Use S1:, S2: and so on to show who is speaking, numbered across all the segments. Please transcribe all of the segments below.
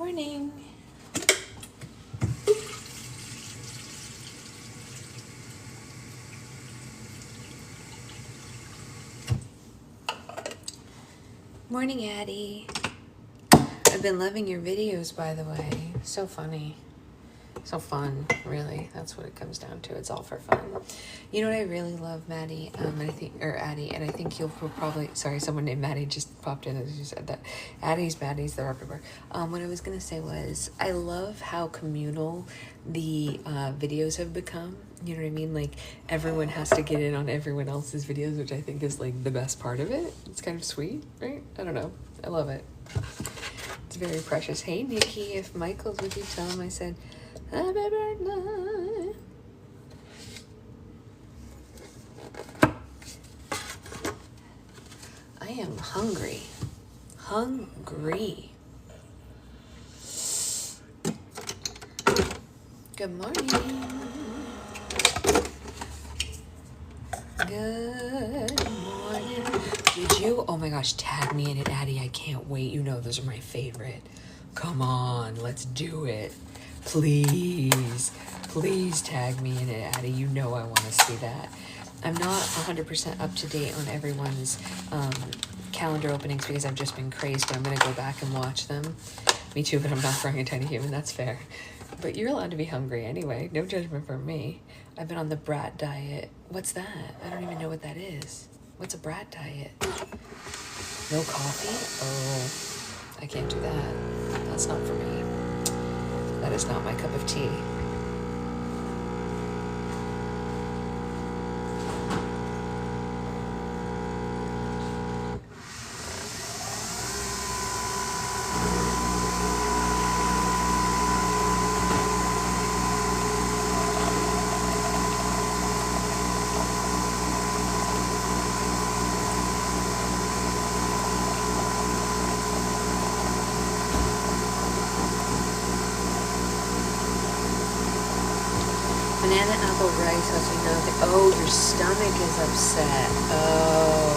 S1: morning. Morning, Addie. I've been loving your videos, by the way. So funny. So fun, really. That's what it comes down to. It's all for fun. You know what I really love, Maddie? Addie, and I think you'll probably, sorry, someone named Maddie just popped in as you said that. Maddie's, they're everywhere. What I was going to say was, I love how communal the videos have become. You know what I mean? Like, everyone has to get in on everyone else's videos, which I think is, like, the best part of it. It's kind of sweet, right? I don't know. I love it. It's very precious. Hey, Nikki, if Michael's with you, tell him I said, happy birthday. I am hungry. Good morning. Good morning. Did you? Oh my gosh, tag me in it, Addie. I can't wait. You know those are my favorite. Come on, let's do it. Please tag me in it, Addie. You know I want to see that. I'm not 100% up to date on everyone's calendar openings because I've just been crazed. I'm going to go back and watch them. Me too, but I'm not growing a tiny human. That's fair. But you're allowed to be hungry anyway. No judgment from me. I've been on the brat diet. What's that? I don't even know what that is. What's a brat diet? No coffee? Oh, I can't do that. That's not for me. That is not my cup of tea. Banana apple rice has me nothing. Oh, your stomach is upset. Oh,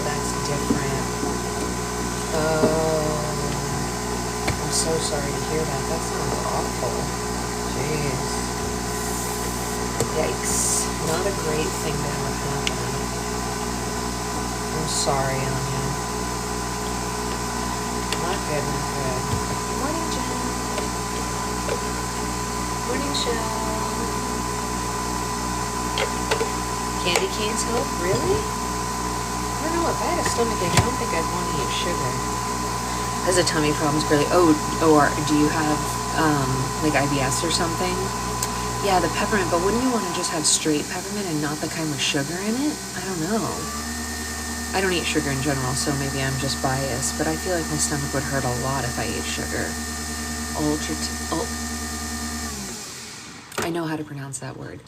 S1: that's different. Oh, I'm so sorry to hear that. That sounds awful. Jeez. Yikes. Not a great thing to have happen. I'm sorry, Anya. Not good, not good. Morning, Jen. Morning, Shell. Candy canes help? Really? I don't know. If I had a stomach ache, I don't think I'd want to eat sugar. Has a tummy problems, girly. Oh, or do you have, like IBS or something? Yeah, the peppermint, but wouldn't you want to just have straight peppermint and not the kind with sugar in it? I don't know. I don't eat sugar in general, so maybe I'm just biased, but I feel like my stomach would hurt a lot if I ate sugar. I know how to pronounce that word.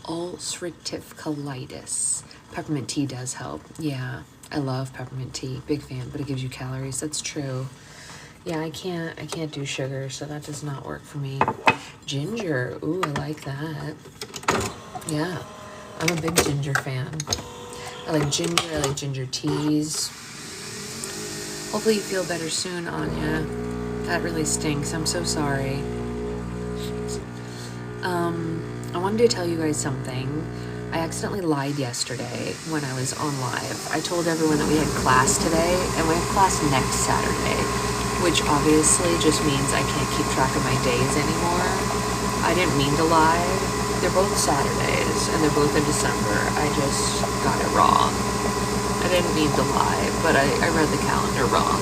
S1: Ulcerative colitis. Peppermint tea does help. Yeah, I love peppermint tea. Big fan, but it gives you calories. That's true. Yeah, I can't do sugar, so that does not work for me. Ginger. Ooh, I like that. Yeah, I'm a big ginger fan. I like ginger teas. Hopefully you feel better soon, Anya. That really stinks. I'm so sorry. I wanted to tell you guys something. I accidentally lied yesterday when I was on live. I told everyone that we had class today, and we have class next Saturday, which obviously just means I can't keep track of my days anymore. I didn't mean to lie. They're both Saturdays, and they're both in December. I just got it wrong. I didn't mean to lie, but I read the calendar wrong.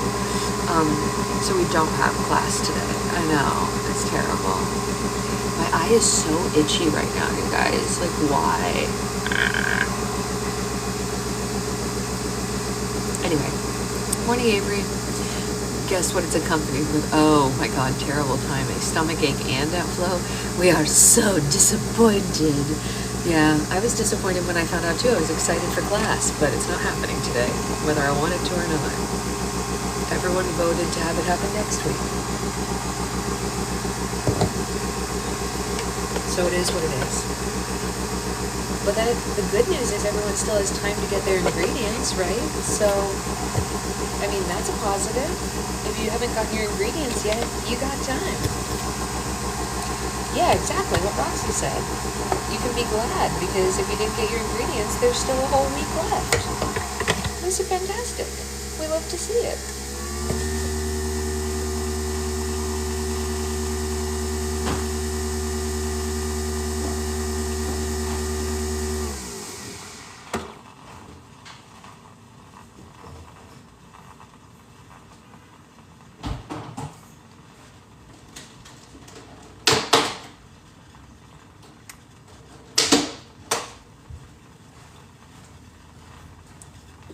S1: So we don't have class today. I know, it's terrible. My eye is so itchy right now, you guys. Like, why? Anyway, morning, Avery. Guess what it's accompanied with? Oh my God, terrible timing. Stomach ache and outflow. We are so disappointed. Yeah, I was disappointed when I found out too. I was excited for class, but it's not happening today, whether I wanted to or not. Everyone voted to have it happen next week. So it is what it is. but then the good news is everyone still has time to get their ingredients, right? So, I mean, that's a positive. If you haven't gotten your ingredients yet, you got time. Yeah, exactly what Roxy said. You can be glad because if you didn't get your ingredients, there's still a whole week left. This is fantastic. We love to see it.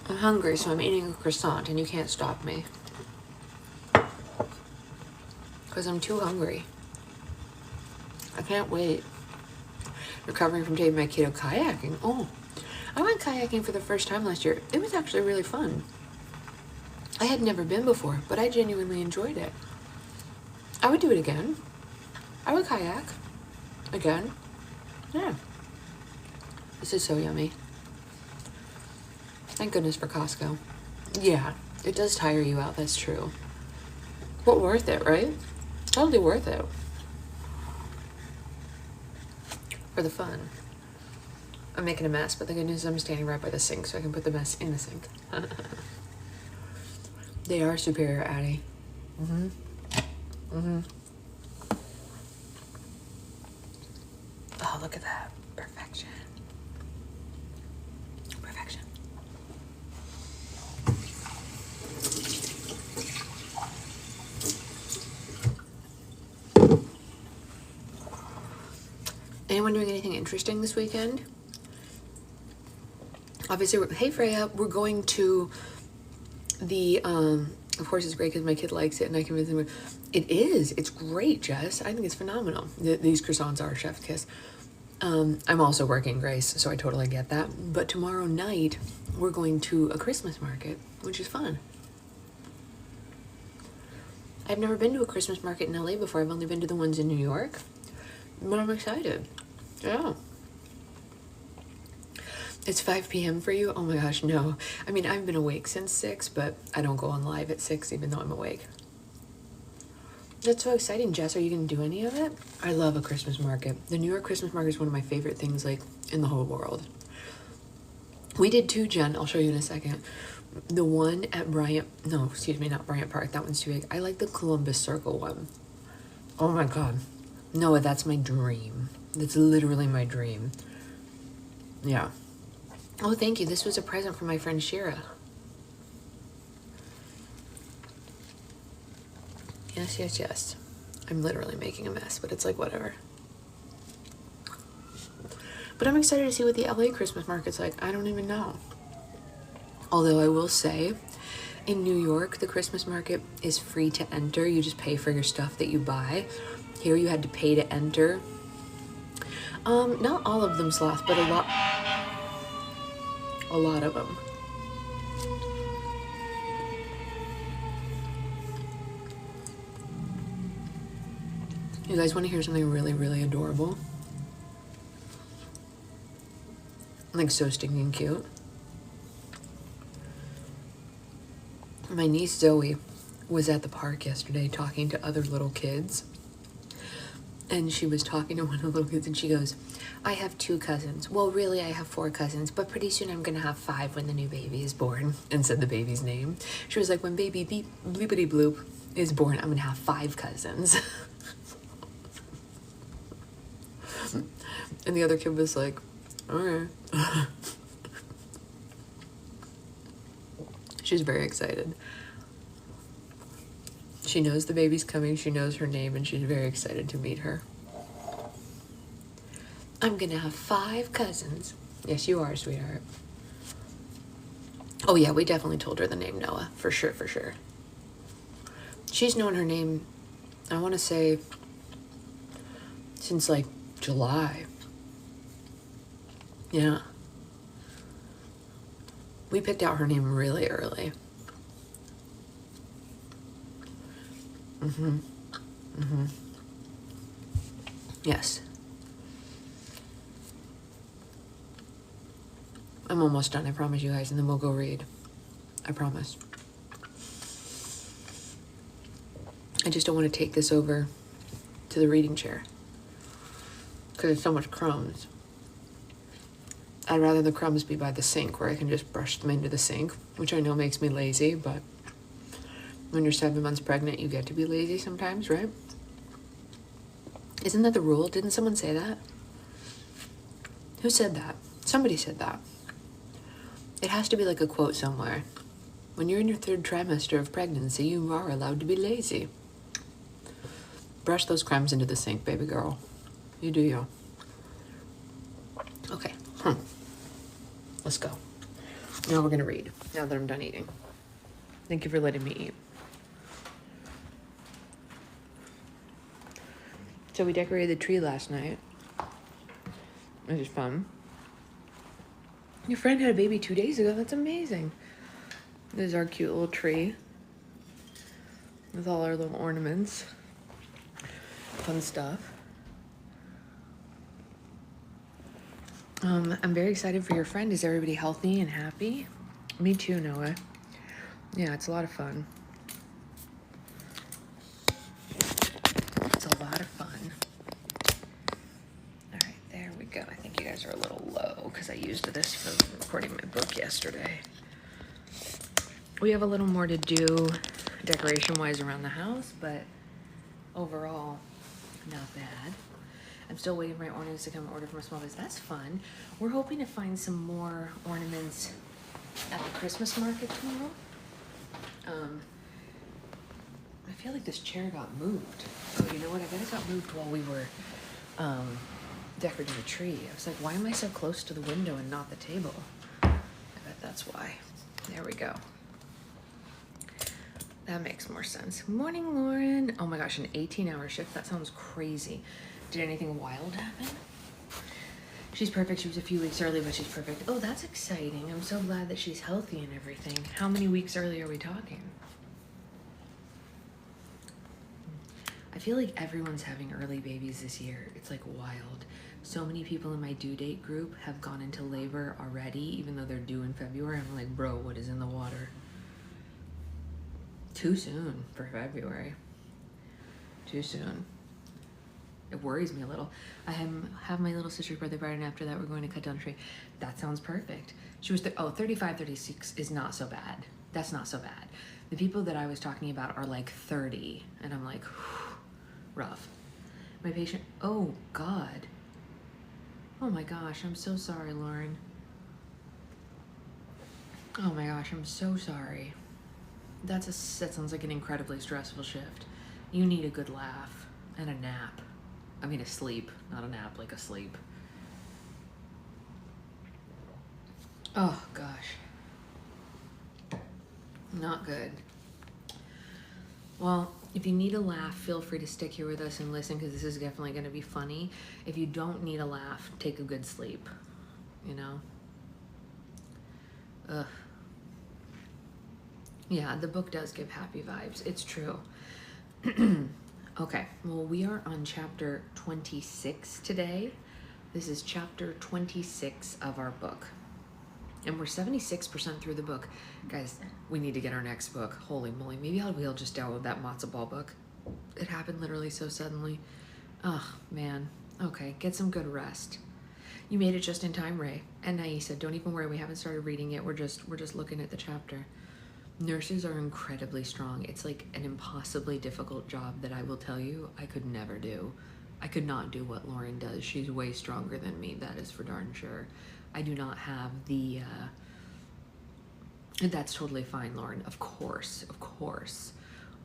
S1: I'm hungry, so I'm eating a croissant, and you can't stop me. Because I'm too hungry. I can't wait. Recovering from taking my kiddo kayaking. Oh, I went kayaking for the first time last year. It was actually really fun. I had never been before, but I genuinely enjoyed it. I would do it again. I would kayak. Again. Yeah. This is so yummy. Thank goodness for Costco. Yeah, it does tire you out, that's true. But worth it, right? Totally worth it. For the fun. I'm making a mess, but the good news is I'm standing right by the sink, so I can put the mess in the sink. They are superior, Addie. Mm-hmm. Mm-hmm. Oh, look at that. Perfection. Perfection. Anyone doing anything interesting this weekend? Obviously, hey Freya, we're going to the, of course it's great because my kid likes it and I can visit him. It is. It's great, Jess. I think it's phenomenal. These croissants are chef kiss. I'm also working, Grace, so I totally get that. But tomorrow night, we're going to a Christmas market, which is fun. I've never been to a Christmas market in LA before. I've only been to the ones in New York. But I'm excited. Yeah. It's 5 p.m. for you? Oh my gosh, no. I mean, I've been awake since 6, but I don't go on live at 6 even though I'm awake. That's so exciting, Jess. Are you going to do any of it? I love a Christmas market. The New York Christmas market is one of my favorite things, like, in the whole world. We did too, Jen. I'll show you in a second. The one at not Bryant Park. That one's too big. I like the Columbus Circle one. Oh my God. Noah, that's my dream. That's literally my dream. Yeah. Oh, thank you. This was a present from my friend Shira. Yes, yes, yes. I'm literally making a mess, but it's like whatever. But I'm excited to see what the LA Christmas market's like. I don't even know. Although I will say, in New York, the Christmas market is free to enter. You just pay for your stuff that you buy. Here you had to pay to enter. Not all of them, Sloth, but a lot of them. You guys want to hear something really, really adorable? Like so stinking cute. My niece Zoe was at the park yesterday talking to other little kids. And she was talking to one of the little kids and she goes, I have 2 cousins. Well, really, I have 4 cousins, but pretty soon I'm going to have 5 when the new baby is born. And said the baby's name. She was like, when baby bleepity bloop is born, I'm going to have 5 cousins. And the other kid was like, okay. She's very excited. She knows the baby's coming, she knows her name, and she's very excited to meet her. I'm gonna have 5 cousins. Yes, you are, sweetheart. Oh yeah, we definitely told her the name Noah. For sure, for sure. She's known her name, I want to say, since like July. Yeah. We picked out her name really early. Mm-hmm. Mm-hmm. Yes. I'm almost done, I promise you guys, and then we'll go read. I promise. I just don't want to take this over to the reading chair because it's so much crumbs. I'd rather the crumbs be by the sink where I can just brush them into the sink, which I know makes me lazy, but when you're 7 months pregnant, you get to be lazy sometimes, right? Isn't that the rule? Didn't someone say that? Who said that? Somebody said that. It has to be like a quote somewhere. When you're in your 3rd trimester of pregnancy, you are allowed to be lazy. Brush those crumbs into the sink, baby girl. You do you. Okay. Let's go. Now we're gonna read, now that I'm done eating. Thank you for letting me eat. So we decorated the tree last night. It was fun. Your friend had a baby 2 days ago. That's amazing. This is our cute little tree with all our little ornaments. Fun stuff. I'm very excited for your friend. Is everybody healthy and happy? Me too, Noah. Yeah, it's a lot of fun. It's a lot of fun. All right, there we go. I think you guys are a little low because I used this for recording my book yesterday. We have a little more to do decoration-wise around the house, but overall, not bad. I'm still waiting for my ornaments to come order from a small business. That's fun. We're hoping to find some more ornaments at the Christmas market tomorrow. I feel like this chair got moved. Oh, you know what? I bet it got moved while we were decorating the tree. I was like, why am I so close to the window and not the table? I bet that's why. There we go. That makes more sense. Morning, Lauren. Oh my gosh, an 18-hour shift. That sounds crazy. Did anything wild happen? She's perfect. She was a few weeks early, but she's perfect. Oh, that's exciting. I'm so glad that she's healthy and everything. How many weeks early are we talking? I feel like everyone's having early babies this year. It's like wild. So many people in my due date group have gone into labor already, even though they're due in February. I'm like, bro, what is in the water? Too soon for February. Too soon. It worries me a little. I have my little sister's birthday party, and after that we're going to cut down a tree. That sounds perfect. She was 35, 36 is not so bad. That's not so bad. The people that I was talking about are like 30, and I'm like, whew, rough. My patient, oh God. Oh my gosh, I'm so sorry, Lauren. Oh my gosh, I'm so sorry. That sounds like an incredibly stressful shift. You need a good laugh and a nap. I mean a sleep, not a nap, like a sleep. Oh gosh. Not good. Well, if you need a laugh, feel free to stick here with us and listen, because this is definitely going to be funny. If you don't need a laugh, take a good sleep, you know? Ugh. Yeah, the book does give happy vibes. It's true. Okay, well, we are on chapter 26 today. This is chapter 26 of our book. And we're 76% through the book. Guys, we need to get our next book. Holy moly, maybe we'll just download that matzo ball book. It happened literally so suddenly. Oh, man. Okay, get some good rest. You made it just in time, Ray. And Naisa, don't even worry, we haven't started reading it. We're just looking at the chapter. Nurses are incredibly strong. It's like an impossibly difficult job that I will tell you I could never do. I could not do what Lauren does. She's way stronger than me, that is for darn sure. I do not have the, that's totally fine, Lauren, of course.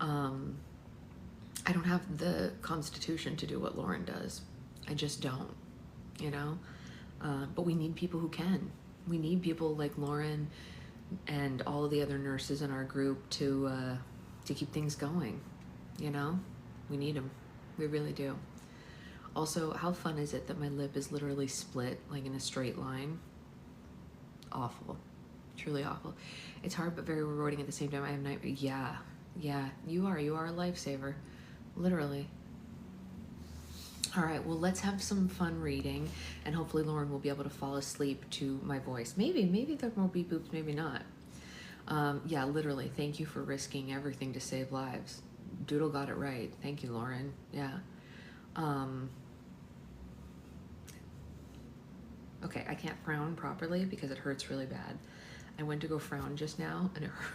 S1: I don't have the constitution to do what Lauren does. I just don't, you know? But we need people who can. We need people like Lauren and all of the other nurses in our group to keep things going, you know? We need them. We really do. Also, how fun is it that my lip is literally split, like in a straight line? Awful. Truly awful. It's hard but very rewarding at the same time. I have nightmare. Yeah, you are a lifesaver. Literally. All right, well, let's have some fun reading, and hopefully Lauren will be able to fall asleep to my voice. Maybe there won't be boops, maybe not. Yeah, literally, thank you for risking everything to save lives. Doodle got it right. Thank you, Lauren. Yeah. Okay, I can't frown properly because it hurts really bad. I went to go frown just now, and it hurt.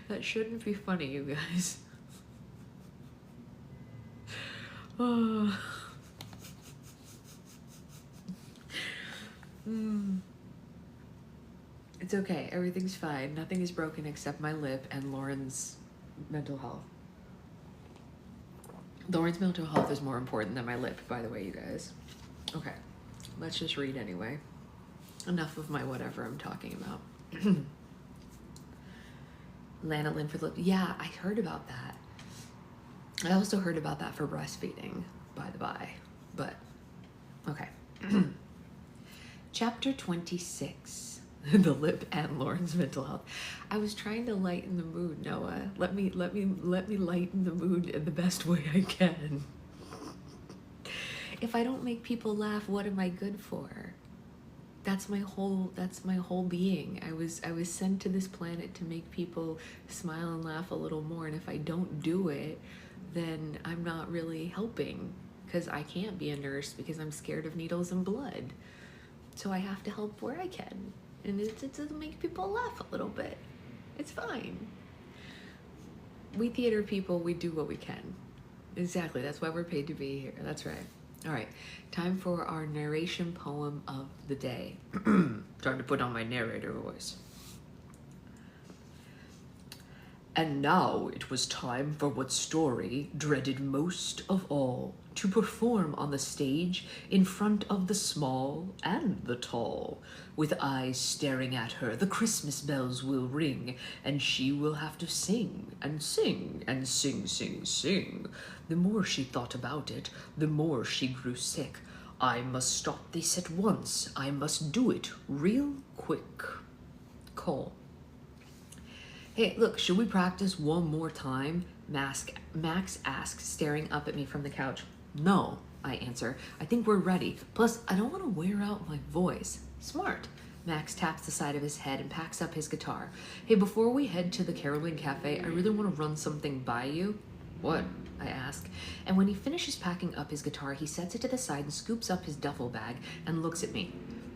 S1: That shouldn't be funny, you guys. Oh. It's okay. Everything's fine. Nothing is broken except my lip and Lauren's mental health. Lauren's mental health is more important than my lip, by the way, you guys. Okay, let's just read anyway. Enough of my whatever I'm talking about. Lanolin for the lip. Yeah, I heard about that. I also heard about that for breastfeeding, by the by. But, okay. Chapter 26. The lip and Lauren's mental health. I was trying to lighten the mood, Noah. Let me lighten the mood in the best way I can. If I don't make people laugh, what am I good for? That's my whole being. I was sent to this planet to make people smile and laugh a little more, and if I don't do it, then I'm not really helping, because I can't be a nurse because I'm scared of needles and blood. So I have to help where I can. And it's to make people laugh a little bit. It's fine. We theater people, we do what we can. Exactly, that's why we're paid to be here. That's right. All right, time for our narration poem of the day. Time to put on my narrator voice. And now it was time for what Story dreaded most of all, to perform on the stage in front of the small and the tall. With eyes staring at her, the Christmas bells will ring, and she will have to sing and sing and sing, sing, sing. The more she thought about it, the more she grew sick. I must stop this at once. I must do it real quick. Cole. Hey, look, should we practice one more time? Max asks, staring up at me from the couch. No, I answer. I think we're ready. Plus, I don't want to wear out my voice. Smart. Max taps the side of his head and packs up his guitar. Hey, before we head to the Carolyn Cafe, I really want to run something by you. What? I ask. And when he finishes packing up his guitar, he sets it to the side and scoops up his duffel bag and looks at me.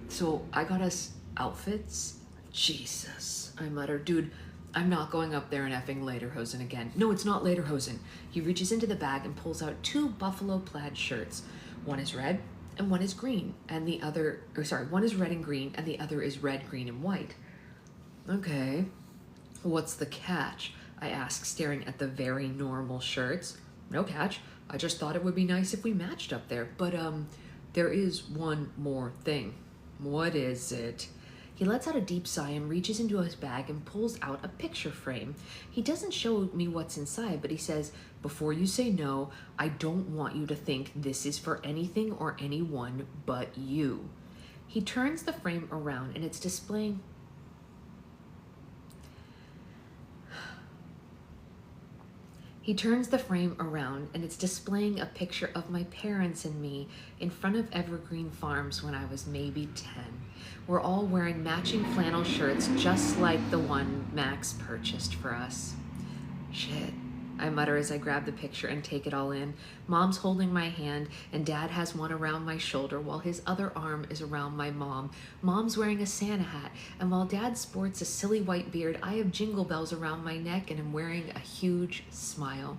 S1: So, I got us outfits? Jesus, I mutter. Dude, I'm not going up there in effing lederhosen again. No, it's not lederhosen. He reaches into the bag and pulls out 2 buffalo plaid shirts. One is red and one is green, and the other, one is red and green, and the other is red, green, and white. Okay, what's the catch? I ask, staring at the very normal shirts. No catch. I just thought it would be nice if we matched up there. But, there is one more thing. What is it? He lets out a deep sigh and reaches into his bag and pulls out a picture frame. He doesn't show me what's inside, but he says, before you say no, I don't want you to think this is for anything or anyone but you. He turns the frame around and it's displaying... He turns the frame around and it's displaying a picture of my parents and me in front of Evergreen Farms when I was maybe 10. We're all wearing matching flannel shirts just like the one Max purchased for us. Shit, I mutter as I grab the picture and take it all in. Mom's holding my hand and Dad has one around my shoulder while his other arm is around my mom. Mom's wearing a Santa hat, and while Dad sports a silly white beard, I have jingle bells around my neck and am wearing a huge smile.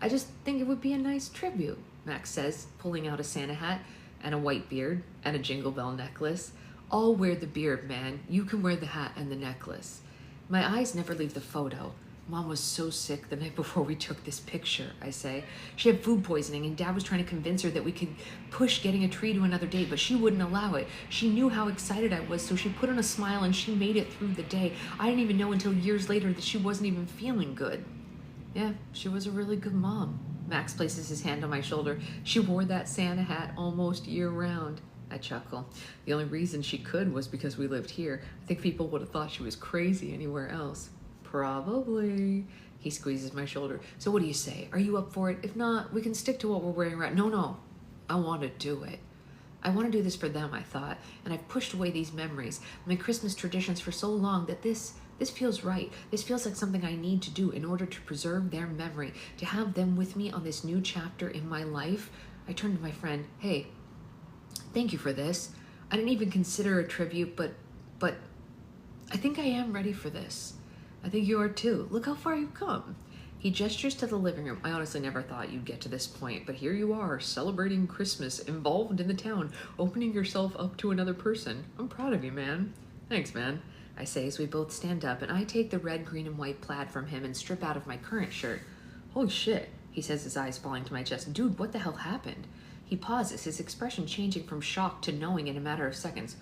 S1: I just think it would be a nice tribute, Max says, pulling out a Santa hat and a white beard and a jingle bell necklace. I'll wear the beard, man. You can wear the hat and the necklace. My eyes never leave the photo. Mom was so sick the night before we took this picture, I say. She had food poisoning and Dad was trying to convince her that we could push getting a tree to another day, but she wouldn't allow it. She knew how excited I was, so she put on a smile and she made it through the day. I didn't even know until years later that she wasn't even feeling good. Yeah, she was a really good mom. Max places his hand on my shoulder. She wore that Santa hat almost year round. I chuckle. The only reason she could was because we lived here. I think people would have thought she was crazy anywhere else. Probably. He squeezes my shoulder. So what do you say? Are you up for it? If not, we can stick to what we're wearing right. No. I want to do it. I want to do this for them, I thought, and I've pushed away these memories, my Christmas traditions for so long that this feels right. This feels like something I need to do in order to preserve their memory, to have them with me on this new chapter in my life. I turned to my friend. Hey, thank you for this. I didn't even consider a tribute, but I think I am ready for this. I think you are too. Look how far you've come. He gestures to the living room. I honestly never thought you'd get to this point, but here you are, celebrating Christmas, involved in the town, opening yourself up to another person. I'm proud of you, man. Thanks, man, I say as we both stand up, and I take the red, green, and white plaid from him and strip out of my current shirt. Holy shit, he says, his eyes falling to my chest. Dude, what the hell happened? He pauses, his expression changing from shock to knowing in a matter of seconds.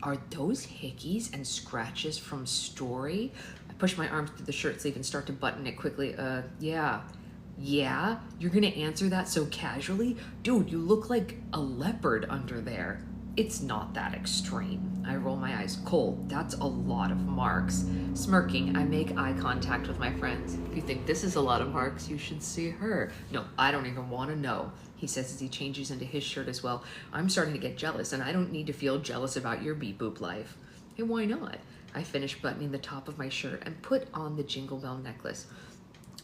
S1: Are those hickeys and scratches from Story? I push my arms through the shirt sleeve and start to button it quickly. Yeah? You're gonna answer that so casually? Dude, you look like a leopard under there. It's not that extreme. I roll my eyes. Cole, that's a lot of marks. Smirking, I make eye contact with my friends. If you think this is a lot of marks, you should see her. No, I don't even want to know, he says as he changes into his shirt as well. I'm starting to get jealous, and I don't need to feel jealous about your beep boop life. Hey, why not? I finish buttoning the top of my shirt and put on the Jingle Bell necklace.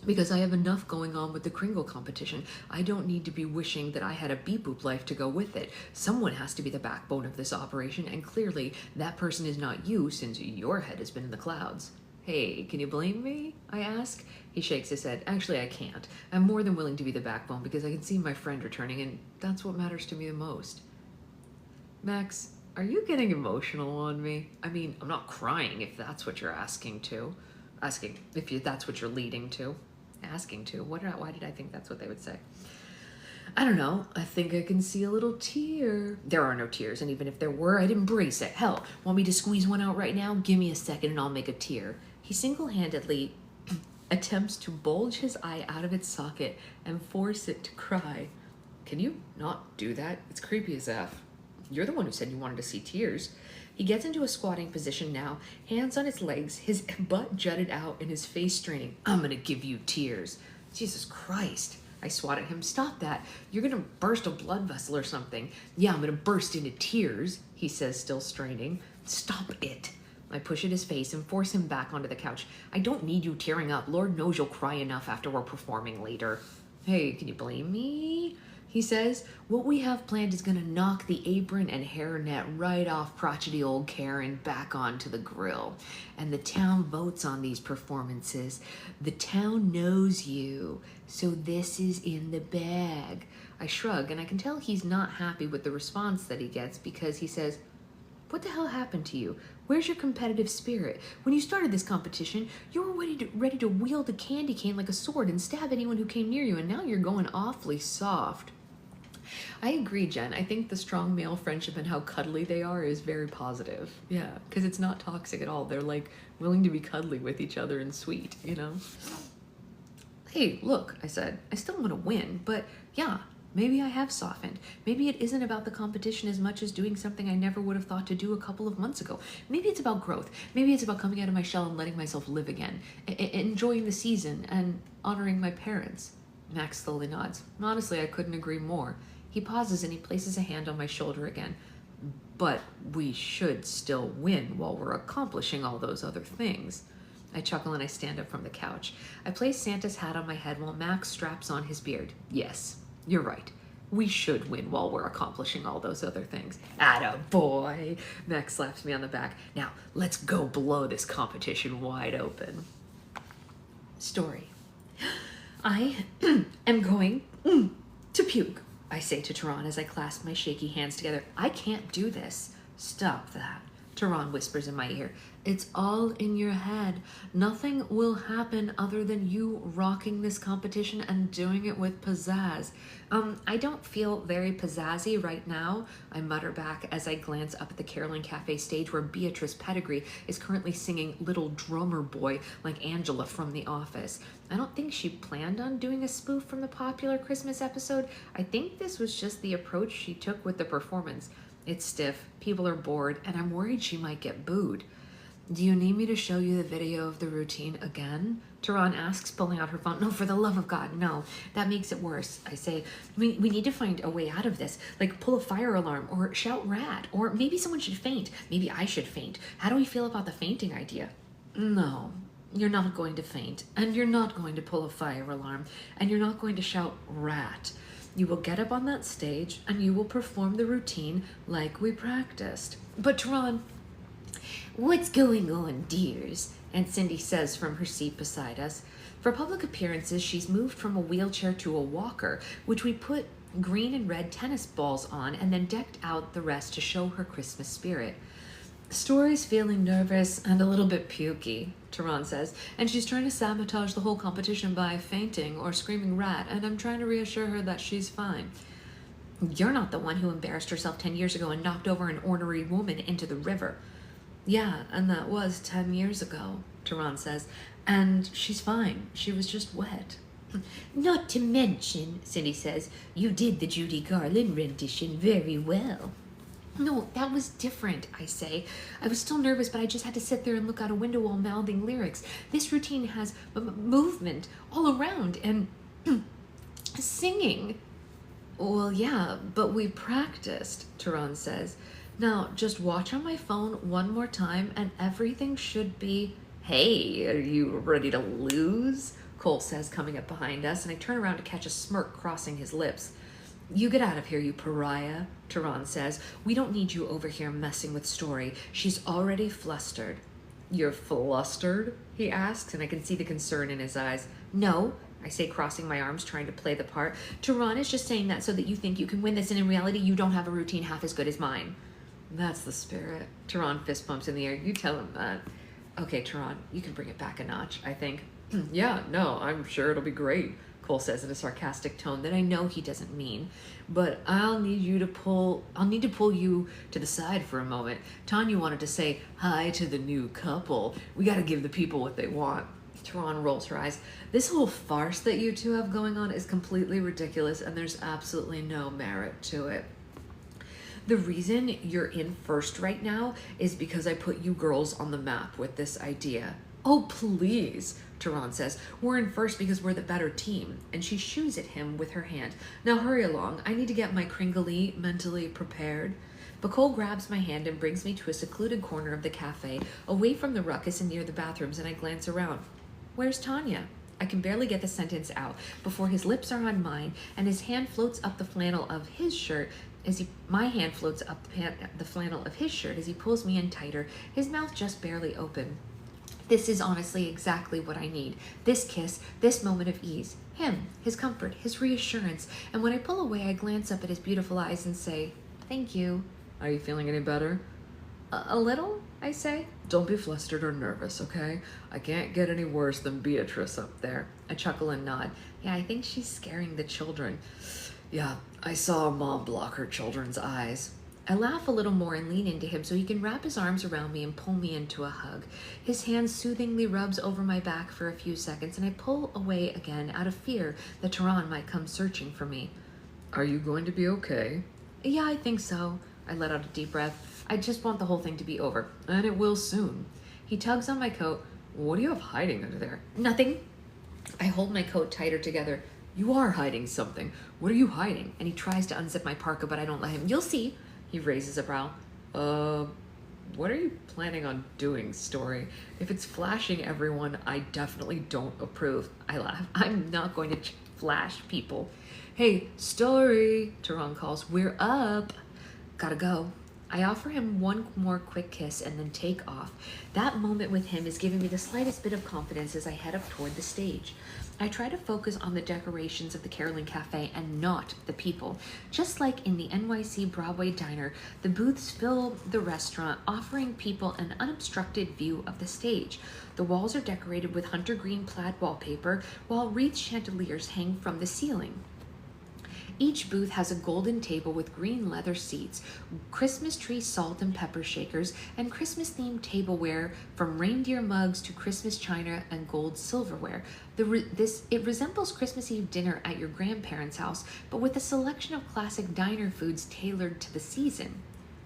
S1: Because I have enough going on with the Kringle competition. I don't need to be wishing that I had a beep boop life to go with it. Someone has to be the backbone of this operation, and clearly that person is not you, since your head has been in the clouds. Hey, can you blame me? I ask. He shakes his head. Actually, I can't. I'm more than willing to be the backbone because I can see my friend returning, and that's what matters to me the most. Max, are you getting emotional on me? I mean, I'm not crying if that's what you're asking if that's what you're leading to. Asking to. Why did I think that's what they would say? I don't know. I think I can see a little tear. There are no tears, and even if there were, I'd embrace it. Hell, want me to squeeze one out right now? Give me a second and I'll make a tear. He single-handedly attempts to bulge his eye out of its socket and force it to cry. Can you not do that? It's creepy as F. You're the one who said you wanted to see tears. He gets into a squatting position now, hands on his legs, his butt jutted out and his face straining. I'm gonna give you tears. Jesus Christ. I swat at him. Stop that. You're gonna burst a blood vessel or something. Yeah, I'm gonna burst into tears, he says, still straining. Stop it. I push at his face and force him back onto the couch. I don't need you tearing up. Lord knows you'll cry enough after we're performing later. Hey, can you blame me? He says, what we have planned is gonna knock the apron and hairnet right off crotchety old Karen back onto the grill. And the town votes on these performances. The town knows you, so this is in the bag. I shrug, and I can tell he's not happy with the response that he gets because he says, what the hell happened to you? Where's your competitive spirit? When you started this competition, you were ready to wield a candy cane like a sword and stab anyone who came near you, and now you're going awfully soft. I agree, Jen. I think the strong male friendship and how cuddly they are is very positive. Yeah, because it's not toxic at all. They're like willing to be cuddly with each other and sweet, you know? Hey, look, I said, I still want to win, but yeah, maybe I have softened. Maybe it isn't about the competition as much as doing something I never would have thought to do a couple of months ago. Maybe it's about growth. Maybe it's about coming out of my shell and letting myself live again, enjoying the season and honoring my parents. Max slowly nods. Honestly, I couldn't agree more. He pauses and he places a hand on my shoulder again. But we should still win while we're accomplishing all those other things. I chuckle and I stand up from the couch. I place Santa's hat on my head while Max straps on his beard. Yes, you're right. We should win while we're accomplishing all those other things. Attaboy! Max slaps me on the back. Now, let's go blow this competition wide open. Story. I am going to puke, I say to Tehran as I clasp my shaky hands together. I can't do this. Stop that. Tehran whispers in my ear. It's all in your head. Nothing will happen other than you rocking this competition and doing it with pizzazz. I don't feel very pizzazzy right now, I mutter back as I glance up at the Caroline Cafe stage where Beatrice Pettigrew is currently singing Little Drummer Boy like Angela from The Office. I don't think she planned on doing a spoof from the popular Christmas episode. I think this was just the approach she took with the performance. It's stiff, people are bored, and I'm worried she might get booed. Do you need me to show you the video of the routine again? Tehran asks, pulling out her phone. No, for the love of God, no. That makes it worse. I say, we need to find a way out of this. Like pull a fire alarm or shout rat. Or maybe someone should faint. Maybe I should faint. How do we feel about the fainting idea? No, you're not going to faint. And you're not going to pull a fire alarm. And you're not going to shout rat. You will get up on that stage and you will perform the routine like we practiced. But Tehran, what's going on, dears? And Cindy says from her seat beside us. For public appearances, she's moved from a wheelchair to a walker, which we put green and red tennis balls on and then decked out the rest to show her Christmas spirit. Story's feeling nervous and a little bit pukey, Tehran says, and she's trying to sabotage the whole competition by fainting or screaming rat, and I'm trying to reassure her that she's fine. You're not the one who embarrassed herself 10 years ago and knocked over an ornery woman into the river. Yeah, and that was 10 years ago, Tehran says, and she's fine. She was just wet. Not to mention, Cindy says, you did the Judy Garland rendition very well. No, that was different, I say. I was still nervous, but I just had to sit there and look out a window while mouthing lyrics. This routine has movement all around and singing. Well, yeah, but we practiced, Tehran says. Now, just watch on my phone one more time and everything should be... Hey, are you ready to lose? Cole says, coming up behind us, and I turn around to catch a smirk crossing his lips. You get out of here, you pariah, Tehran says. We don't need you over here messing with Story. She's already flustered. You're flustered? He asks, and I can see the concern in his eyes. No, I say, crossing my arms, trying to play the part. Tehran is just saying that so that you think you can win this, and in reality, you don't have a routine half as good as mine. That's the spirit. Tehran fist bumps in the air. You tell him that. Okay, Tehran, you can bring it back a notch, I think. Yeah, no, I'm sure it'll be great, Cole says in a sarcastic tone that I know he doesn't mean. But I'll need to pull you to the side for a moment. Tanya wanted to say hi to the new couple. We gotta give the people what they want. Tehran rolls her eyes. This whole farce that you two have going on is completely ridiculous and there's absolutely no merit to it. The reason you're in first right now is because I put you girls on the map with this idea. Oh, please, Tehran says. We're in first because we're the better team. And she shoos at him with her hand. Now hurry along. I need to get my Kringle mentally prepared. Bacole grabs my hand and brings me to a secluded corner of the cafe, away from the ruckus and near the bathrooms, and I glance around. Where's Tanya? I can barely get the sentence out before his lips are on mine and his hand floats up the flannel of his shirt my hand floats up the flannel of his shirt as he pulls me in tighter, his mouth just barely open. This is honestly exactly what I need. This kiss, this moment of ease. Him, his comfort, his reassurance. And when I pull away, I glance up at his beautiful eyes and say, thank you. Are you feeling any better? A little, I say. Don't be flustered or nervous, okay? I can't get any worse than Beatrice up there. I chuckle and nod. Yeah, I think she's scaring the children. Yeah, I saw Mom block her children's eyes. I laugh a little more and lean into him so he can wrap his arms around me and pull me into a hug. His hand soothingly rubs over my back for a few seconds, and I pull away again out of fear that Tehran might come searching for me. Are you going to be okay? Yeah, I think so. I let out a deep breath. I just want the whole thing to be over. And it will soon. He tugs on my coat. What do you have hiding under there? Nothing. I hold my coat tighter together. You are hiding something. What are you hiding? And he tries to unzip my parka, but I don't let him. You'll see. He raises a brow. What are you planning on doing, Story? If it's flashing everyone, I definitely don't approve. I laugh. I'm not going to flash people. Hey, Story, Tehran calls. We're up. Gotta go. I offer him one more quick kiss and then take off. That moment with him is giving me the slightest bit of confidence as I head up toward the stage. I try to focus on the decorations of the Carolyn Cafe and not the people. Just like in the NYC Broadway Diner, the booths fill the restaurant, offering people an unobstructed view of the stage. The walls are decorated with hunter green plaid wallpaper, while wreath chandeliers hang from the ceiling. Each booth has a golden table with green leather seats, Christmas tree salt and pepper shakers, and Christmas-themed tableware from reindeer mugs to Christmas china and gold silverware. It resembles Christmas Eve dinner at your grandparents' house, but with a selection of classic diner foods tailored to the season.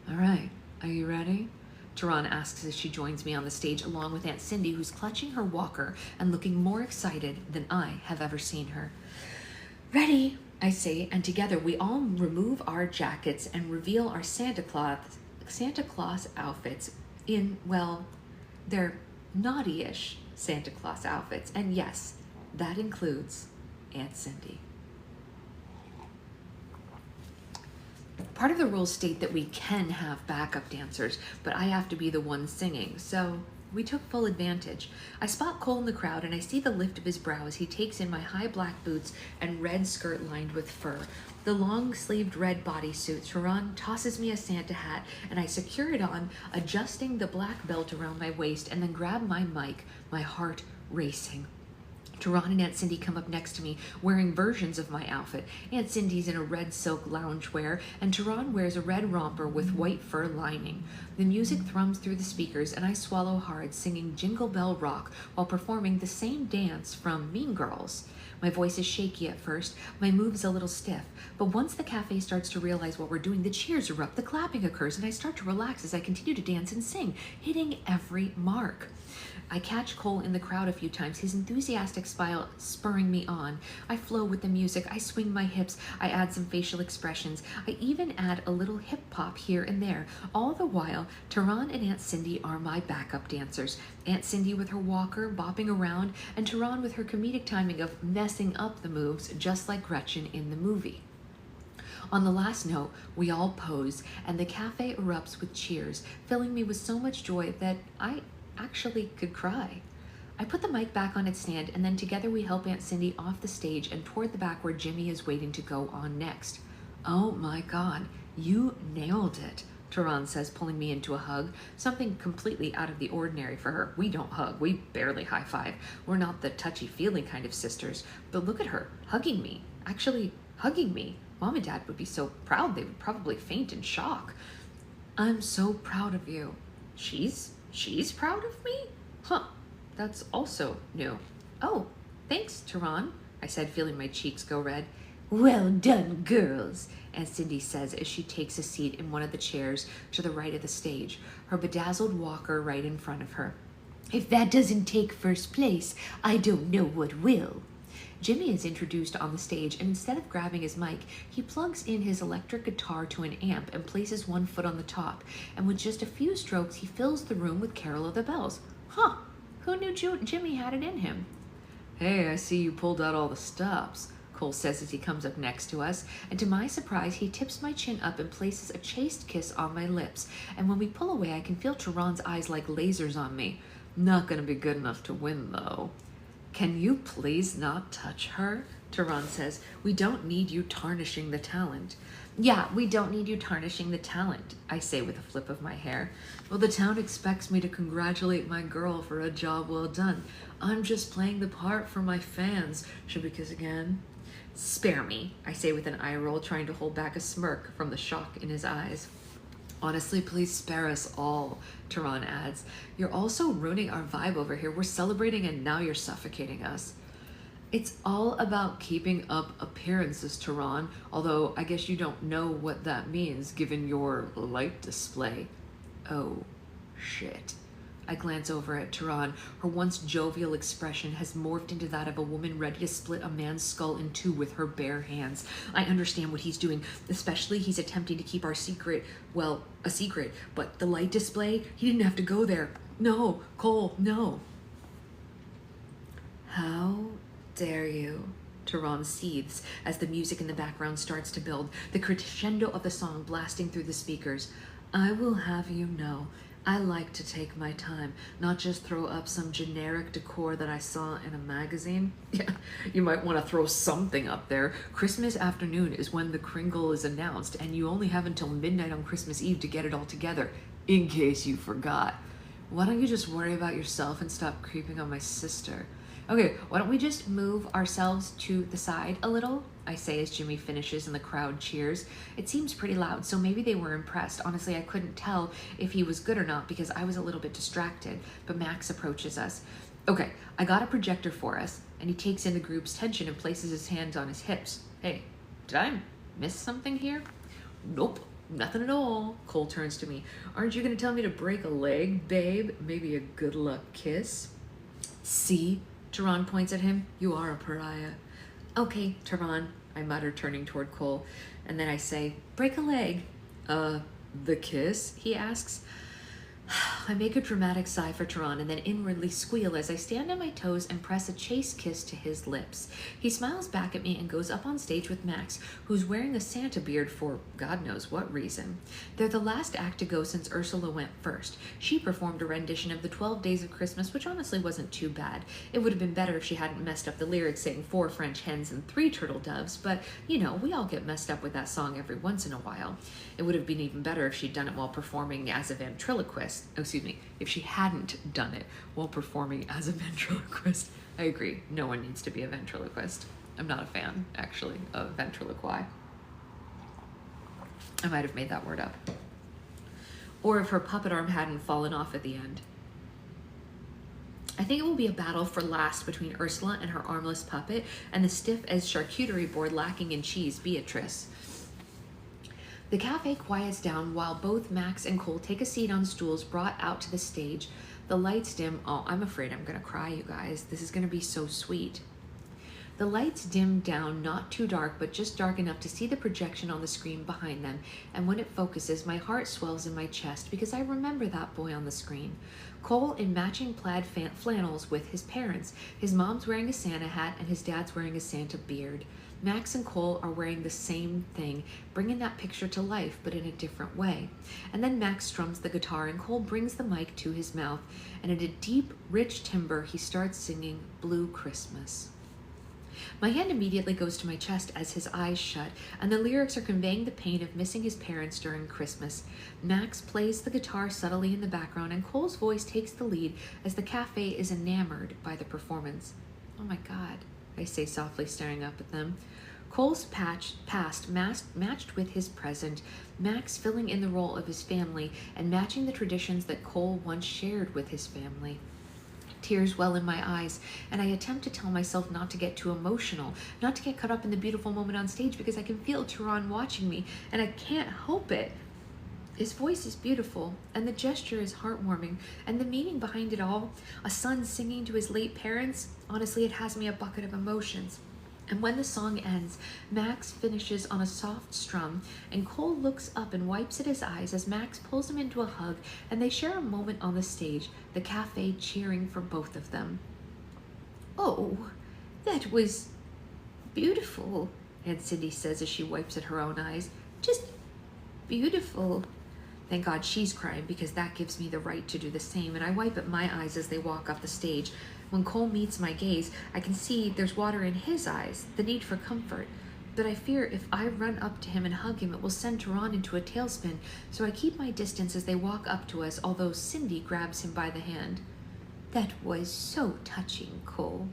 S1: All right, are you ready? Tehran asks as she joins me on the stage along with Aunt Cindy, who's clutching her walker and looking more excited than I have ever seen her. Ready, I say, and together we all remove our jackets and reveal our Santa Claus outfits in, well, they're naughty-ish Santa Claus outfits. And yes, that includes Aunt Cindy. Part of the rules state that we can have backup dancers, but I have to be the one singing, so we took full advantage. I spot Cole in the crowd and I see the lift of his brow as he takes in my high black boots and red skirt lined with fur. The long-sleeved red bodysuit. Tehran tosses me a Santa hat and I secure it on, adjusting the black belt around my waist, and then grab my mic, my heart racing. Tehran and Aunt Cindy come up next to me, wearing versions of my outfit. Aunt Cindy's in a red silk loungewear, and Tehran wears a red romper with white fur lining. The music thrums through the speakers, and I swallow hard, singing Jingle Bell Rock while performing the same dance from Mean Girls. My voice is shaky at first, my moves a little stiff, but once the cafe starts to realize what we're doing, the cheers erupt, the clapping occurs, and I start to relax as I continue to dance and sing, hitting every mark. I catch Cole in the crowd a few times, his enthusiastic smile spurring me on. I flow with the music, I swing my hips, I add some facial expressions, I even add a little hip hop here and there. All the while, Tehran and Aunt Cindy are my backup dancers. Aunt Cindy with her walker, bopping around, and Tehran with her comedic timing of messing up the moves, just like Gretchen in the movie. On the last note, we all pose, and the cafe erupts with cheers, filling me with so much joy that I actually could cry. I put the mic back on its stand, and then together we help Aunt Cindy off the stage and toward the back where Jimmy is waiting to go on next. Oh my God, you nailed it, Tehran says, pulling me into a hug, something completely out of the ordinary for her. We don't hug, we barely high-five. We're not the touchy-feely kind of sisters, but look at her, hugging me, actually hugging me. Mom and Dad would be so proud they would probably faint in shock. I'm so proud of you. She's proud of me? Huh, that's also new. Oh, thanks, Tehran, I said, feeling my cheeks go red. Well done, girls, Aunt Cindy says as she takes a seat in one of the chairs to the right of the stage, her bedazzled walker right in front of her. If that doesn't take first place, I don't know what will. Jimmy is introduced on the stage, and instead of grabbing his mic, he plugs in his electric guitar to an amp and places one foot on the top, and with just a few strokes, he fills the room with Carol of the Bells. Huh, who knew Jimmy had it in him? Hey, I see you pulled out all the stops, Cole says as he comes up next to us, and to my surprise, he tips my chin up and places a chaste kiss on my lips, and when we pull away, I can feel Tehran's eyes like lasers on me. Not gonna be good enough to win, though. Can you please not touch her? Tehran says. We don't need you tarnishing the talent. Yeah, we don't need you tarnishing the talent, I say with a flip of my hair. Well, the town expects me to congratulate my girl for a job well done. I'm just playing the part for my fans. Should we kiss again? Spare me, I say with an eye roll, trying to hold back a smirk from the shock in his eyes. Honestly, please spare us all, Tehran adds. You're also ruining our vibe over here. We're celebrating and now you're suffocating us. It's all about keeping up appearances, Tehran, although I guess you don't know what that means given your light display. Oh, shit. I glance over at Tehran. Her once jovial expression has morphed into that of a woman ready to split a man's skull in two with her bare hands. I understand what he's doing, especially he's attempting to keep our secret, well, a secret, but the light display, he didn't have to go there. No, Cole, no. How dare you? Tehran seethes as the music in the background starts to build, the crescendo of the song blasting through the speakers. I will have you know, I like to take my time, not just throw up some generic decor that I saw in a magazine. Yeah, you might want to throw something up there. Christmas afternoon is when the Kringle is announced, and you only have until midnight on Christmas Eve to get it all together, in case you forgot. Why don't you just worry about yourself and stop creeping on my sister? Okay, why don't we just move ourselves to the side a little? I say as Jimmy finishes and the crowd cheers. It seems pretty loud, so maybe they were impressed. Honestly, I couldn't tell if he was good or not because I was a little bit distracted, but Max approaches us. Okay, I got a projector for us, and he takes in the group's tension and places his hands on his hips. Hey, did I miss something here? Nope, Nothing at all. Cole turns to me. Aren't you going to tell me to break a leg, babe? Maybe a good luck kiss? See? Tehran points at him. You are a pariah. Okay, Tehran, I mutter, turning toward Cole. And then I say, break a leg. The kiss? He asks. I make a dramatic sigh for Tehran and then inwardly squeal as I stand on my toes and press a chaste kiss to his lips. He smiles back at me and goes up on stage with Max, who's wearing a Santa beard for God knows what reason. They're the last act to go since Ursula went first. She performed a rendition of the 12 Days of Christmas, which honestly wasn't too bad. It would have been better if she hadn't messed up the lyrics saying 4 French hens and 3 turtle doves, but, you know, we all get messed up with that song every once in a while. It would have been even better if she'd done it while performing as a ventriloquist. If she hadn't done it while performing as a ventriloquist. I agree, no one needs to be a ventriloquist. I'm not a fan, actually, of ventriloqui. I might have made that word up. Or if her puppet arm hadn't fallen off at the end. I think it will be a battle for last between Ursula and her armless puppet and the stiff as charcuterie board lacking in cheese, Beatrice. The cafe quiets down while both Max and Cole take a seat on stools brought out to the stage. The lights dim. Oh, I'm afraid I'm gonna cry, you guys. This is gonna be so sweet. The lights dim down, not too dark, but just dark enough to see the projection on the screen behind them. And when it focuses, my heart swells in my chest because I remember that boy on the screen. Cole in matching plaid flannels with his parents. His mom's wearing a Santa hat and his dad's wearing a Santa beard. Max and Cole are wearing the same thing, bringing that picture to life, but in a different way. And then Max strums the guitar and Cole brings the mic to his mouth, and in a deep, rich timbre, he starts singing Blue Christmas. My hand immediately goes to my chest as his eyes shut, and the lyrics are conveying the pain of missing his parents during Christmas. Max plays the guitar subtly in the background, and Cole's voice takes the lead as the cafe is enamored by the performance. Oh my God, I say softly, staring up at them. Cole's past matched with his present, Max filling in the role of his family and matching the traditions that Cole once shared with his family. Tears well in my eyes, and I attempt to tell myself not to get too emotional, not to get caught up in the beautiful moment on stage because I can feel Tehran watching me, and I can't help it. His voice is beautiful, and the gesture is heartwarming, and the meaning behind it all, a son singing to his late parents, honestly, it has me a bucket of emotions. And when the song ends, Max finishes on a soft strum, and Cole looks up and wipes at his eyes as Max pulls him into a hug, and they share a moment on the stage, the cafe cheering for both of them. Oh, that was beautiful, Aunt Cindy says as she wipes at her own eyes. Just beautiful. Thank God she's crying because that gives me the right to do the same, and I wipe at my eyes as they walk up the stage. When Cole meets my gaze, I can see there's water in his eyes, the need for comfort. But I fear if I run up to him and hug him, it will send Tehran into a tailspin, so I keep my distance as they walk up to us, although Cindy grabs him by the hand. That was so touching, Cole.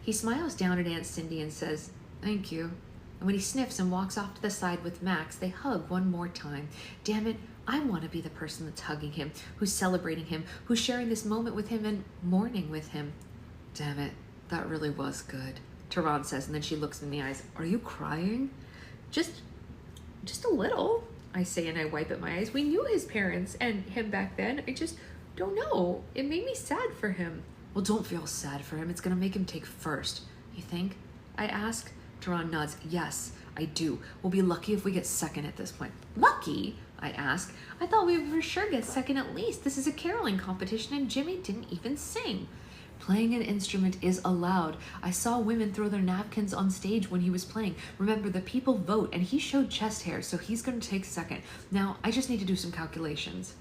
S1: He smiles down at Aunt Cindy and says, thank you. And when he sniffs and walks off to the side with Max, they hug one more time. Damn it, I want to be the person that's hugging him, who's celebrating him, who's sharing this moment with him and mourning with him. Damn it, that really was good, Tehran says, and then she looks me in the eyes. Are you crying? Just a little, I say, and I wipe at my eyes. We knew his parents and him back then. I just don't know. It made me sad for him. Well, don't feel sad for him. It's going to make him take first. You think? I ask. Tehran nods. Yes, I do. We'll be lucky if we get second at this point. Lucky? I ask. I thought we would for sure get second at least. This is a caroling competition and Jimmy didn't even sing. Playing an instrument is allowed. I saw women throw their napkins on stage when he was playing. Remember, the people vote, and he showed chest hair, so he's going to take second. Now, I just need to do some calculations.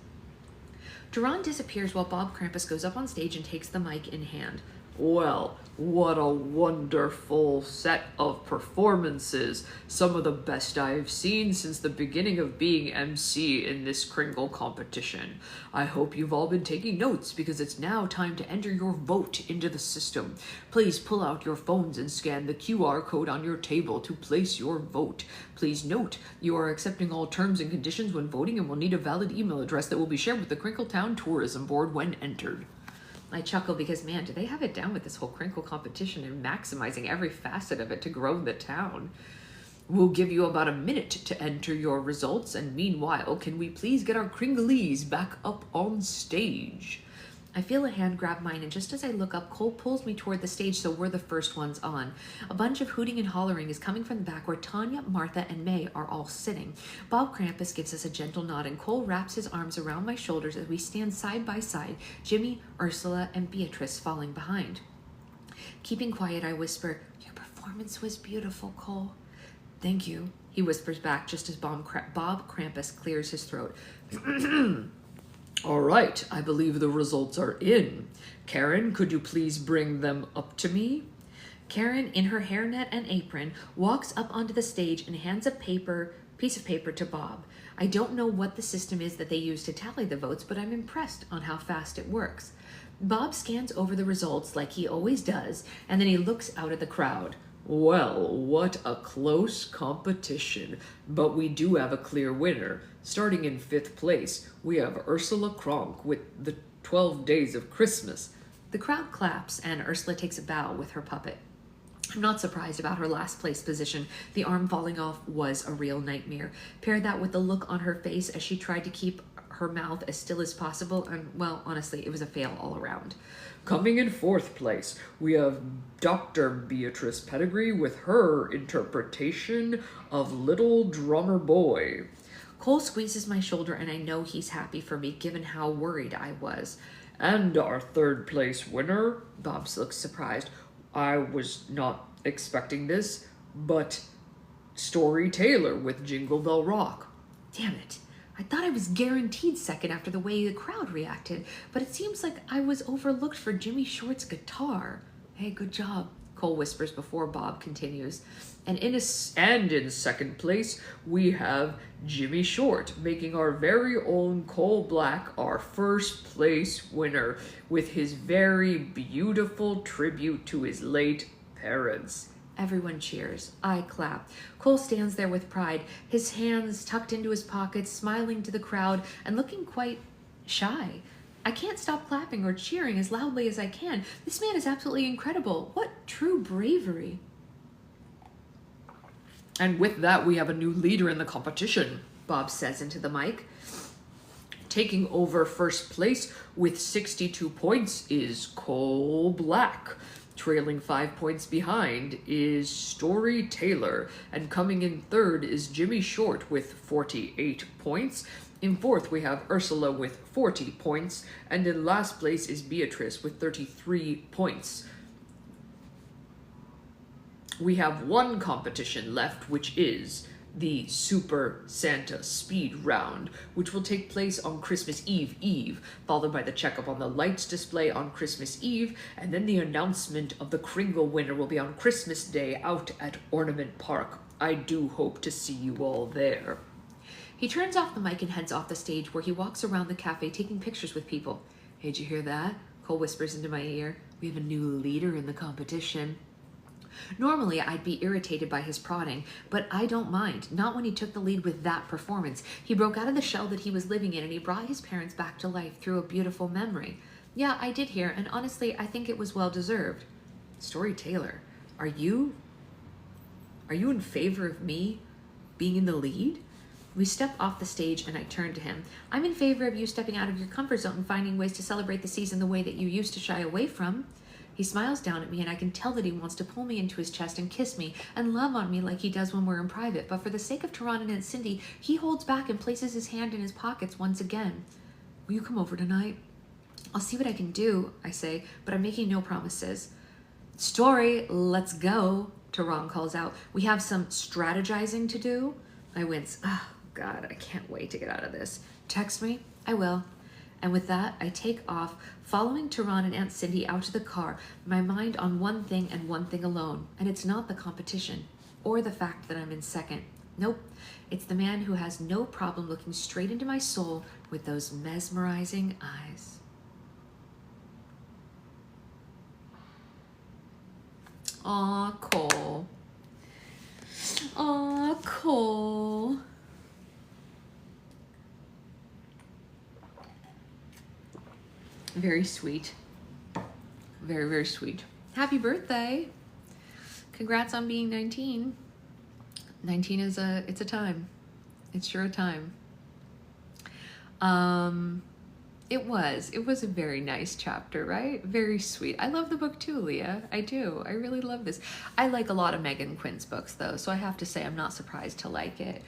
S1: Tehran disappears while Bob Krampus goes up on stage and takes the mic in hand. Well, what a wonderful set of performances. Some of the best I've seen since the beginning of being MC in this Kringle competition. I hope you've all been taking notes because it's now time to enter your vote into the system. Please pull out your phones and scan the QR code on your table to place your vote. Please note, you are accepting all terms and conditions when voting and will need a valid email address that will be shared with the Crinkletown Tourism Board when entered. I chuckle because, man, do they have it down with this whole Crinkle competition and maximizing every facet of it to grow the town. We'll give you about a minute to enter your results, and meanwhile, can we please get our Kringlies back up on stage? I feel a hand grab mine, and just as I look up, Cole pulls me toward the stage so we're the first ones on. A bunch of hooting and hollering is coming from the back where Tanya, Martha, and May are all sitting. Bob Krampus gives us a gentle nod, and Cole wraps his arms around my shoulders as we stand side by side, Jimmy, Ursula, and Beatrice falling behind. Keeping quiet, I whisper, "Your performance was beautiful, Cole." "Thank you," he whispers back just as Bob Krampus clears his throat. "All right, I believe the results are in. Karen, could you please bring them up to me?" Karen, in her hairnet and apron, walks up onto the stage and hands a piece of paper to Bob. I don't know what the system is that they use to tally the votes, but I'm impressed on how fast it works. Bob scans over the results like he always does, and then he looks out at the crowd. "Well, what a close competition, but we do have a clear winner. Starting in 5th place, we have Ursula Kronk with the 12 Days of Christmas." The crowd claps, and Ursula takes a bow with her puppet. I'm not surprised about her last place position. The arm falling off was a real nightmare. Pair that with the look on her face as she tried to keep her mouth as still as possible, and, well, honestly, it was a fail all around. Coming in 4th place, we have Dr. Beatrice Pettigrew with her interpretation of Little Drummer Boy. Cole squeezes my shoulder, and I know he's happy for me, given how worried I was. And our 3rd place winner, Bob looks surprised. I was not expecting this, but Story Taylor with Jingle Bell Rock. Damn it. I thought I was guaranteed second after the way the crowd reacted, but it seems like I was overlooked for Jimmy Short's guitar. Hey, good job, Cole whispers before Bob continues. And in 2nd place, we have Jimmy Short, making our very own Cole Black our 1st place winner with his very beautiful tribute to his late parents. Everyone cheers. I clap. Cole stands there with pride, his hands tucked into his pockets, smiling to the crowd and looking quite shy. I can't stop clapping or cheering as loudly as I can. This man is absolutely incredible. What true bravery. And with that, we have a new leader in the competition, Bob says into the mic. Taking over 1st place with 62 points is Cole Black. Trailing 5 points behind is Story Taylor, and coming in 3rd is Jimmy Short with 48 points. In 4th, we have Ursula with 40 points, and in last place is Beatrice with 33 points. We have one competition left, which is the Super Santa Speed Round, which will take place on Christmas Eve, followed by the checkup on the lights display on Christmas Eve, and then the announcement of the Kringle winner will be on Christmas Day out at Ornament Park. I do hope to see you all there. He turns off the mic and heads off the stage, where he walks around the cafe taking pictures with people. "Hey, did you hear that?" Cole whispers into my ear. "We have a new leader in the competition." Normally, I'd be irritated by his prodding, but I don't mind, not when he took the lead with that performance. He broke out of the shell that he was living in, and he brought his parents back to life through a beautiful memory. Yeah, I did hear, and honestly, I think it was well-deserved. Story Taylor, are you in favor of me being in the lead? We step off the stage, and I turn to him. I'm in favor of you stepping out of your comfort zone and finding ways to celebrate the season the way that you used to shy away from. He smiles down at me, and I can tell that he wants to pull me into his chest and kiss me and love on me like he does when we're in private, but for the sake of Tehran and Aunt Cindy, he holds back and places his hand in his pockets once again. "Will you come over tonight?" "I'll see what I can do," I say, but I'm making no promises. "Story, let's go," Tehran calls out. "We have some strategizing to do." I wince. Oh, God, I can't wait to get out of this. "Text me." "I will." And with that, I take off, following Tehran and Aunt Cindy out to the car, my mind on one thing and one thing alone. And it's not the competition, or the fact that I'm in second. Nope, it's the man who has no problem looking straight into my soul with those mesmerizing eyes. Aw, Cole. Aw, Cole. Very sweet. Very, very sweet. Happy birthday. Congrats on being 19. 19 is it's a time. It's sure a time. It was a very nice chapter, right? Very sweet. I love the book too, Leah. I do. I really love this. I like a lot of Megan Quinn's books though, so I have to say I'm not surprised to like it.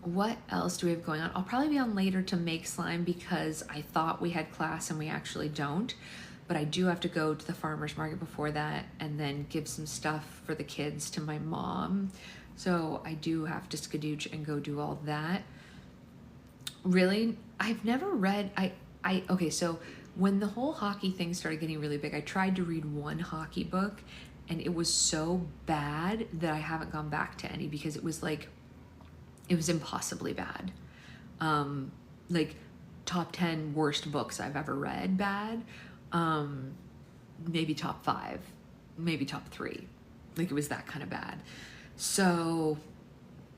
S1: What else do we have going on? I'll probably be on later to make slime because I thought we had class and we actually don't. But I do have to go to the farmer's market before that and then give some stuff for the kids to my mom. So I do have to skadooch and go do all that. Really, I've never read, okay, so when the whole hockey thing started getting really big, I tried to read one hockey book and it was so bad that I haven't gone back to any because it was like, it was impossibly bad. Like top 10 worst books I've ever read bad. Maybe top 5, maybe top 3. Like it was that kind of bad. So,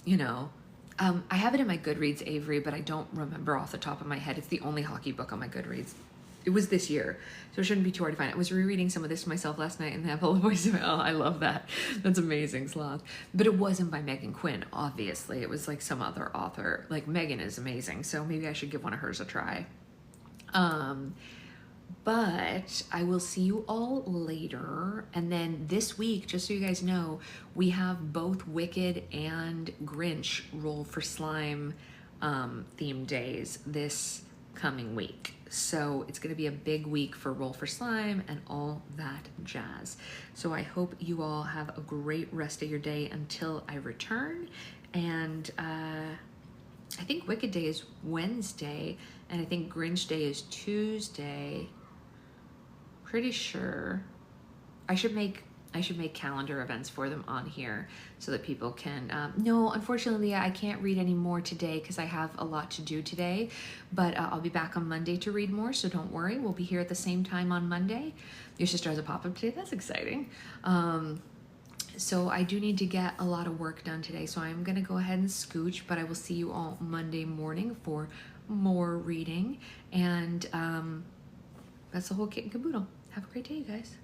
S1: you know, I have it in my Goodreads, Avery, but I don't remember off the top of my head. It's the only hockey book on my Goodreads. It was this year, so it shouldn't be too hard to find. I was rereading some of this myself last night and they have all the voicemail. I love that. That's amazing, Sloth. But it wasn't by Megan Quinn, obviously. It was like some other author. Like Megan is amazing, so maybe I should give one of hers a try. But I will see you all later. And then this week, just so you guys know, we have both Wicked and Grinch Roll for Slime theme days this coming week. So it's going to be a big week for Roll for Slime and all that jazz. So I hope you all have a great rest of your day until I return. And I think Wicked Day is Wednesday, and I think Grinch Day is Tuesday. Pretty sure. I should make calendar events for them on here so that people can, no, unfortunately, I can't read any more today because I have a lot to do today, but I'll be back on Monday to read more, so don't worry. We'll be here at the same time on Monday. Your sister has a pop-up today. That's exciting. So I do need to get a lot of work done today, so I'm going to go ahead and scooch, but I will see you all Monday morning for more reading, and that's the whole kit and caboodle. Have a great day, you guys.